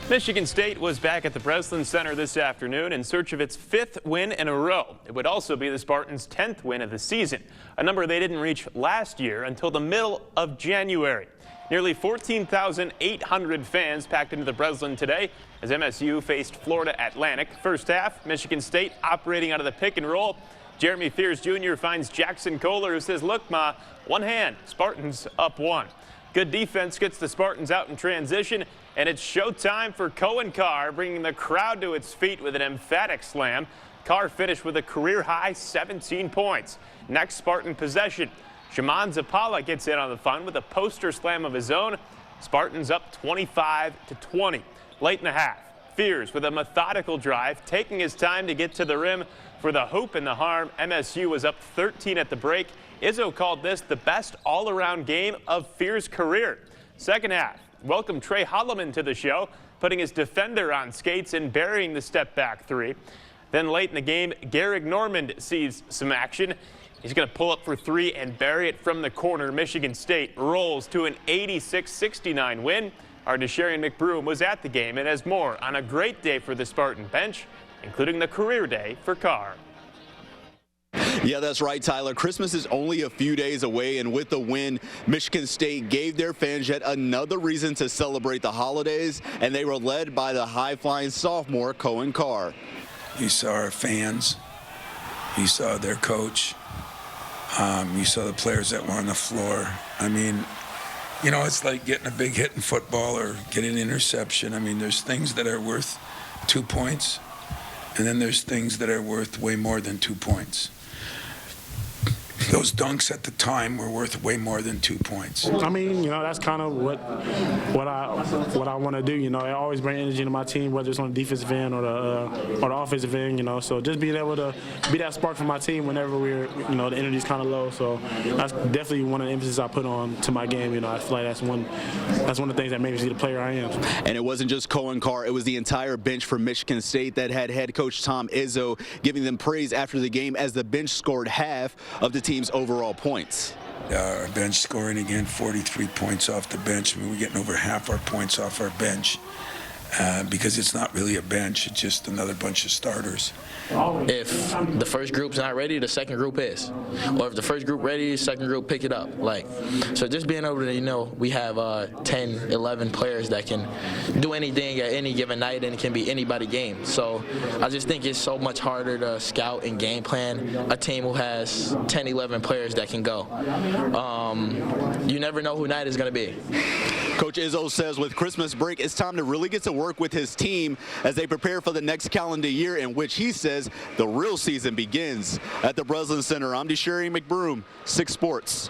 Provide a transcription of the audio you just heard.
Michigan State was back at the Breslin Center this afternoon in search of its 5th win in a row. It would also be the Spartans' 10th win of the season, a number they didn't reach last year until the middle of January. Nearly 14,800 fans packed into the Breslin today as MSU faced Florida Atlantic. First half, Michigan State operating out of the pick and roll. Jeremy Fears Jr. finds Jackson Kohler, who says, "Look, Ma, one hand, Spartans up one." Good defense gets the Spartans out in transition, and it's showtime for Coen Carr, bringing the crowd to its feet with an emphatic slam. Carr finished with a career-high 17 points. Next Spartan possession, Shimon Zapala gets in on the fun with a poster slam of his own. Spartans up 25-20. Late in the half, Fears with a methodical drive, taking his time to get to the rim for the hoop and the harm. MSU was up 13 at the break. Izzo called this the best all-around game of Fears' career. Second half, welcome Trey Holloman to the show, putting his defender on skates and burying the step-back three. Then late in the game, Garrick Normand sees some action. He's going to pull up for three and bury it from the corner. Michigan State rolls to an 86-69 win. Our Desharian McBroom was at the game and has more on a great day for the Spartan bench, including the career day for Carr. Yeah, that's right, Tyler. Christmas is only a few days away, and with the win, Michigan State gave their fans yet another reason to celebrate the holidays, and they were led by the high-flying sophomore, Coen Carr. You saw our fans. You saw their coach. You saw the players that were on the floor. I mean, you know, it's like getting a big hit in football or getting an interception. I mean, there's things that are worth 2 points, and then there's things that are worth way more than 2 points. Those dunks at the time were worth way more than 2 points. I mean, you know, that's kind of what I want to do. You know, I always bring energy to my team, whether it's on the defensive end or the offensive end. You know, so just being able to be that spark for my team whenever the energy's kind of low. So that's definitely one of the emphasis I put on to my game. You know, I feel like that's one of the things that made me see the player I am. And it wasn't just Coen Carr; it was the entire bench for Michigan State that had head coach Tom Izzo giving them praise after the game, as the bench scored half of the team's overall points. Our bench scoring again 43 points off the bench. I mean, we're getting over half our points off our bench because it's not really a bench, it's just another bunch of starters. If the first group's not ready, the second group is. Or if the first group ready, the second group pick it up. So just being able to, you know, we have 10, 11 players that can do anything at any given night, and it can be anybody game. So I just think it's so much harder to scout and game plan a team who has 10, 11 players that can go. You never know who night is going to be. Coach Izzo says with Christmas break, it's time to really get to work with his team as they prepare for the next calendar year, in which he says the real season begins at the Breslin Center. I'm Desharian McBroom, 6 Sports.